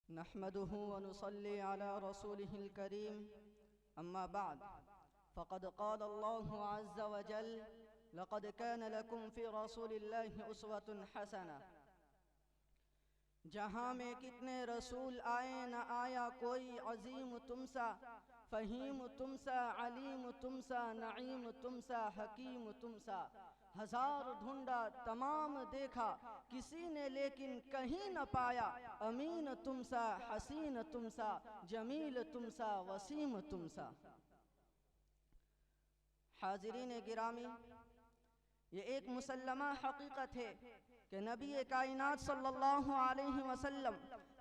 नहमदुहु व नुसल्ली अला रसूलिहिल करीम अम्मा बाद फ़क़द क़ाल अल्लाहु अज़्ज़ व जल लक़द कान लकुम फ़ी रसूलिल्लाहि उस्वतुन हसना। जहाँ में कितने रसूल आए न आया कोई अजीम तुमसा, फ़हीम तुमसा, अलीम तुमसा, नईम तुमसा, हकीम तुमसा। हजार ढूंढा तमाम देखा किसी ने लेकिन कहीं न पाया, अमीन तुमसा, हसीन तुमसा, जमील तुमसा, वसीम तुमसा। हाज़िरीन गिरामी, ये एक मुसल्लमा हकीकत है कि नबी कायनात सल्लल्लाहु अलैहि वसल्लम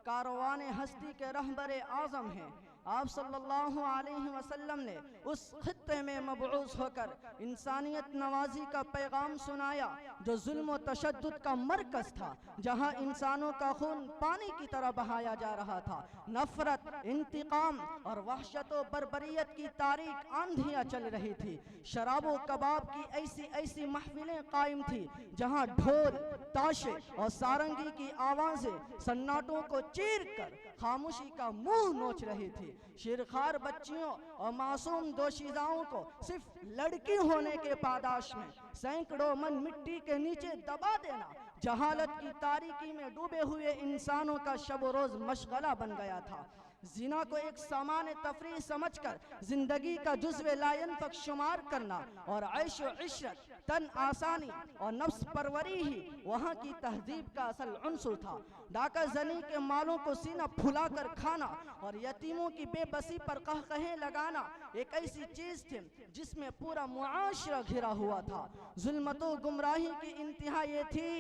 कारवान हस्ती के रहबरे आज़म हैं। आप सल्लल्लाहु अलैहि वसल्लम ने उस खित्ते में मबऊस होकर इंसानियत नवाजी का पैगाम सुनाया जो जुल्म व तशद्दुद का मरकज़ था, जहाँ इंसानों का खून पानी की तरह बहाया जा रहा था। नफरत, इंतकाम और वहशत व बर्बरियत की तारीख आंधियाँ चल रही थी। शराब व कबाब की ऐसी ऐसी महफिलें कायम थी जहाँ ढोल, ताशे और सारंगी की आवाज़ें सन्नाटों को चीर कर खामोशी का मुंह नोच रही थी। शिरखार बच्चियों और मासूम दोशीज़ाओं को सिर्फ लड़की होने के पादाश में सैकड़ों मन मिट्टी के नीचे दबा देना जहालत की तारीकी में डूबे हुए इंसानों का शब रोज मशगला बन गया था। जिना को एक सामान्य तफरीह समझकर जिंदगी का जुज़्व लायनफक शुमार करना और ऐश व इशरत, तन आसानी और नफ्स परवरी ही वहाँ की तहजीब का असल उन्सुर था। डाका जनी के मालों को सीना फुलाकर खाना और यतीमों की बेबसी पर कहकहे लगाना एक ऐसी चीज थी जिसमें पूरा मुआशरा घिरा हुआ था। जुल्मतो गुमराही की इंतहा ये थी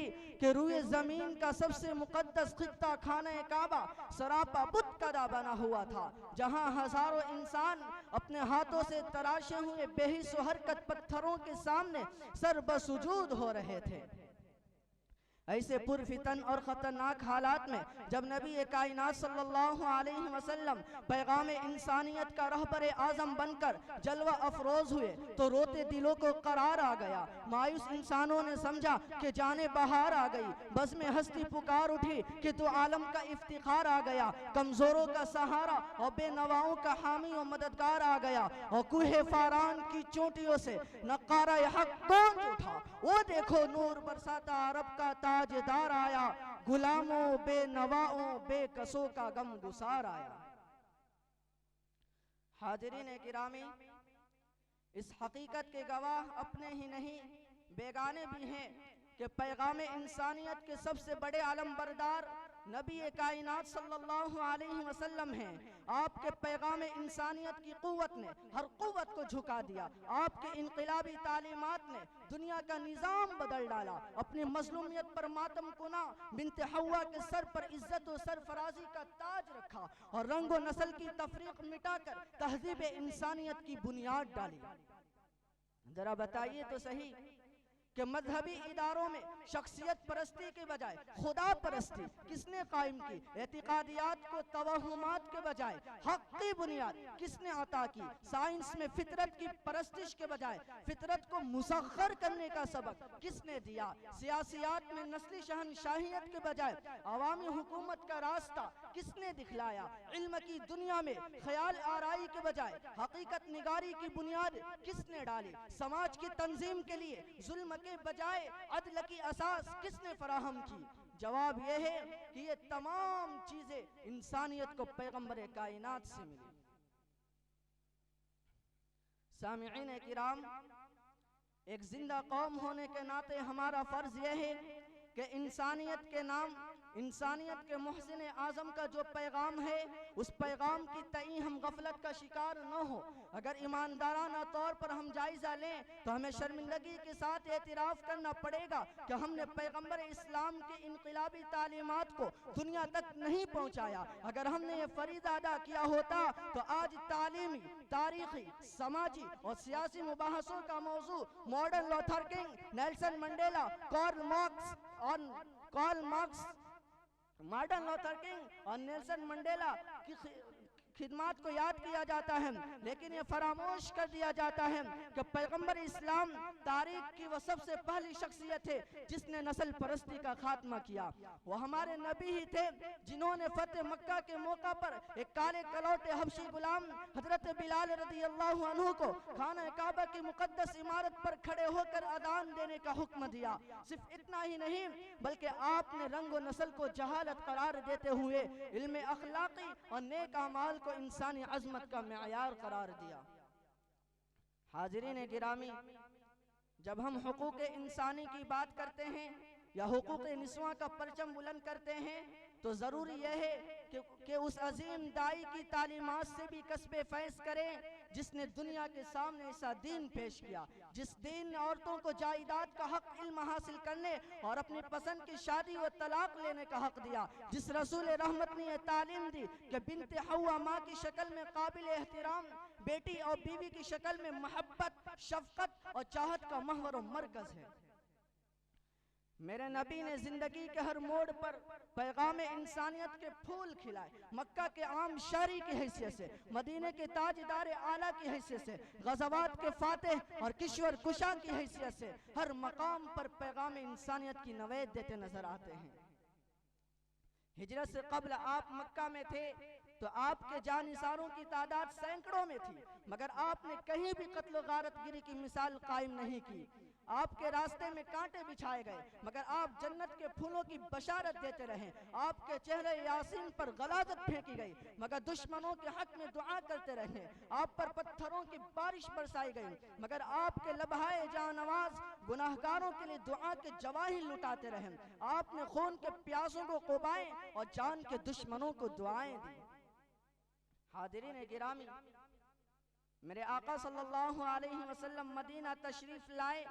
कि रुए जमीन का सबसे मुकद्दस खित्ता खाने काबा सरापा बुत कदा बना हुआ था, जहां हजारों इंसान अपने हाथों से तराशे हुए बेहिस हरकत पत्थरों के सामने सर बसुजूद हो रहे थे। ऐसे पुरफितन और ख़तरनाक हालात में जब नबी कायनात सल्लल्लाहु अलैहि वसल्लम पैगाम इंसानियत का रहबरे आज़म बनकर जलवा अफरोज हुए तो रोते दिलों को करार आ गया। मायूस इंसानों ने समझा कि जाने बहार आ गई। बस में हस्ती पुकार उठी कि तो आलम का इफ्तिखार आ गया। कमज़ोरों का सहारा और बेनवाओं का हामी और मददगार आ गया और कुहे फारान की चोटियों से नकारा हक गूंज उठा। वो देखो नूर बरसाता अरब का ताजदार आया, गुलामों बेनवाओं बेकसों का गम गुसार आया। हाज़िरीन गिरामी, इस हकीकत के गवाह अपने ही नहीं बेगाने भी हैं कि पैगाम इंसानियत के सबसे बड़े आलम बरदार नबी कायनात सल्लल्लाहु अलैहि वसल्लम हैं। आपके पैगाम इंसानियत की कुव्वत ने हर कुव्वत को झुका दिया। आपके इनकलाबी तालीमात ने दुनिया का निज़ाम बदल डाला। अपनी मजलूमियत पर मातम कुना बिनते हव्वा के सर पर इज्जत और सरफराजी का ताज रखा और रंग व नस्ल की तफरीक मिटाकर तहजीब इंसानियत की बुनियाद डाली। जरा बताइए तो सही कि मजहबी इदारों में शख्सियत परस्ती के बजाय खुदा परस्ती किसने कायम की? एतिकादियात को तवहुमात के बजाय हक की बुनियाद किसने अता की? साइंस में फितरत की परस्तिश के बजाय फितरत को मुसख्खर करने का सबक किसने दिया? सियासियात में नस्ली शहनशाहियत के बजाय अवामी हुकूमत का रास्ता किसने दिखलाया? इल्म की दुनिया में ख्याल आराई के बजाय हकीकत निगारी की बुनियाद किसने डाली? समाज की तंजीम के लिए जुल्म के बजाय अदल की असास किसने फराहम की? जवाब यह है कि ये तमाम चीजें इंसानियत को पैगंबर कायनात से मिली। सामिईन किराम, एक जिंदा कौम होने के नाते हमारा फर्ज यह है कि इंसानियत के नाम, इंसानियत के मुहसिन आज़म का जो पैगाम है उस पैगाम की तई हम गफलत का शिकार न हो। अगर ईमानदाराना तौर पर हम जायजा लें तो हमें शर्मिंदगी के साथ एतराफ़ करना पड़ेगा कि हमने पैगंबर इस्लाम के इनकलाबी तालीमात को दुनिया तक नहीं पहुँचाया। अगर हमने ये फरीज़ा अदा किया होता तो आज तालीमी, तारीखी, समाजी और सियासी मुबाहसों का मौजू modern Luther king, Nelson Mandela, modern Luther king और नेल्सन मंडेला की खिदमत को याद किया जाता है, लेकिन ये फरामोश कर दिया जाता है कि पैगंबर इस्लाम तारीख की वो सबसे पहली शख्सियत है जिसने नस्ल परस्ती का खात्मा किया। वो हमारे नबी ही थे जिन्होंने फतेह मक्का के मौका पर एक काले कलौटे हबशी गुलाम हजरत बिलाल रज़ी अल्लाह अन्हु को खाना काबा की मुकद्दस इमारत पर खड़े होकर अदान देने का हुक्म दिया। सिर्फ इतना ही नहीं बल्कि आपने रंग व नस्ल को जहालत करार देते हुए इल्म अखलाकी और नेक अमाल को इंसानी अजमत का मेयार करार दिया। हाजिरीन गिरामी, जब हम हुकूक इंसानी की बात करते हैं या हुकूक निस्वां का परचम बुलंद करते हैं तो ज़रूरी यह है कि उस अजीम दाई की तालीमात से भी कसबे फैज़ करें जिसने दुनिया के सामने ऐसा दीन पेश किया, जिस दीन ने औरतों को जायदाद का हक इल्म हासिल करने और अपनी पसंद की शादी व तलाक लेने का हक दिया, जिस रसूल रहमत ने यह तालीम दी कि बिनते हव्वा माँ की शक्ल में काबिल एहतराम, बेटी और बीवी की शक्ल में मोहब्बत, शफकत और चाहत का महवर व मरकज है। मेरे नबी ने जिंदगी के हर मोड़ पर पैगाम इंसानियत के फूल खिलाए। मक्का के आम शहरी की हैसियत से, मदीने के ताजदार आला की हैसियत से, गज़वात के फातेह और किश्वर कुशा की हैसियत से हर मकाम पर पैगाम इंसानियत की नवेद देते नजर आते हैं। हिजरत से कबल आप मक्का में थे तो आपके जानिसारों की तादाद सैकड़ों में थी, मगर आपने कहीं भी कत्ल गारत गिरी की मिसाल कायम नहीं की। आपके रास्ते में कांटे बिछाए गए मगर आप जन्नत के फूलों की बशारत देते रहे। आपके चेहरे यासीन पर गलाजत फेंकी गई मगर दुश्मनों के हक में दुआ करते रहे। आप पर पत्थरों की बारिश बरसाई गई मगर आपके लबहाए जानवाज गुनाहगारों के लिए दुआ के जवाहिर लुटाते रहे। आपने खून के प्यासों को कुबाए और जान के दुश्मनों को दुआएं दी। हाजिरीन गिरामी, मेरे आका सल्लल्लाहु अलैहि वसल्लम मदीना तशरीफ लाए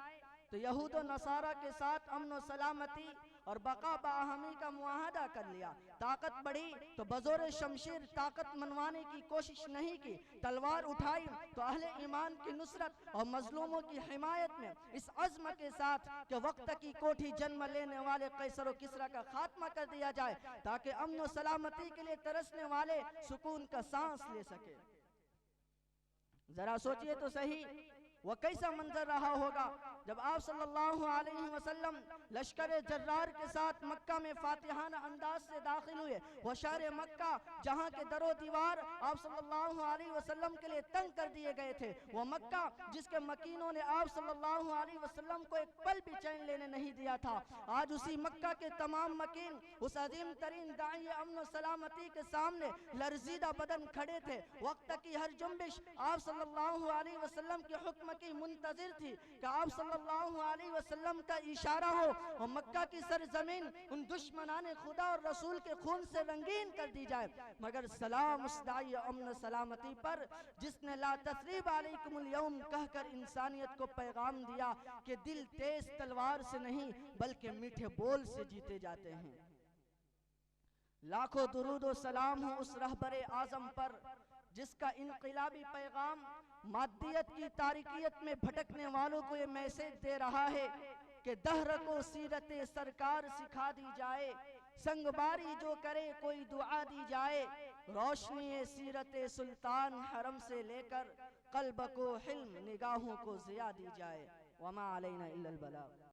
तो यहूद व नसारा के साथ अमन व सलामती और बका बाहमी का मुआहदा कर लिया। ताकत बढ़ी तो बजोर शमशीर ताकत मनवाने की कोशिश नहीं की, तलवार उठाई तो अहले ईमान की नुसरत और मजलूमों की हिमायत में इस अज़्म के साथ कि वक्त की कोठी जन्म लेने वाले कैसर व किसरा का खात्मा कर दिया जाए ताकि अमन व सलामती के लिए तरसने वाले सुकून का सांस ले सके। जरा सोचिए तो सही वह कैसा मंजर रहा होगा जब आप सल्लल्लाहु अलैहि वसल्लम लश्कर जर्रार के साथ मक्का में फातिहाना अंदाज से दाखिल हुए। वह शहर मक्का जहां के दरो दीवार आप सल्लल्लाहु अलैहि वसल्लम के लिए तंग कर दिए गए थे, वह मक्का जिसके मकीनों ने आप सल्लल्लाहु अलैहि वसल्लम को एक पल भी चैन लेने नहीं दिया था, आज उसी मक्का के तमाम मकीन उस अजीम तरीन दाई अमन सलामती के सामने लरजीदा बदन खड़े थे। वक्त की हर जुम्बिश आप सल्लल्लाहु अलैहि वसल्लम के हुक्म की मुंतजिर थी कि आप सल्लल्लाहु अलैहि वसल्लम का इशारा हो और मक्का की सरजमीन उन दुश्मनाने खुदा और रसूल के खून से रंगीन कर दी जाए। मगर सलाम उस दाई अमन सलामती पर जिसने ला तसरीब अलैकुमुल यौम कहकर इंसानियत को पैगाम दिया कि दिल तेज तलवार से नहीं बल्कि मीठे बोल से जीते जाते हैं। लाखों दुरूद व सलाम हो उस रहबरे आजम पर जिसका इनकलाबी पैगाम मादियत की तारिकियत में भटकने वालों को ये मैसेज दे रहा है कि दहर को सीरत सरकार सिखा दी जाए, संगबारी जो करे कोई दुआ दी जाए, रोशनी सीरत सुल्तान हरम से लेकर कल्ब को हिल्म निगाहों को जिया दी जाए। वमा अलैना इल्लल बलाग।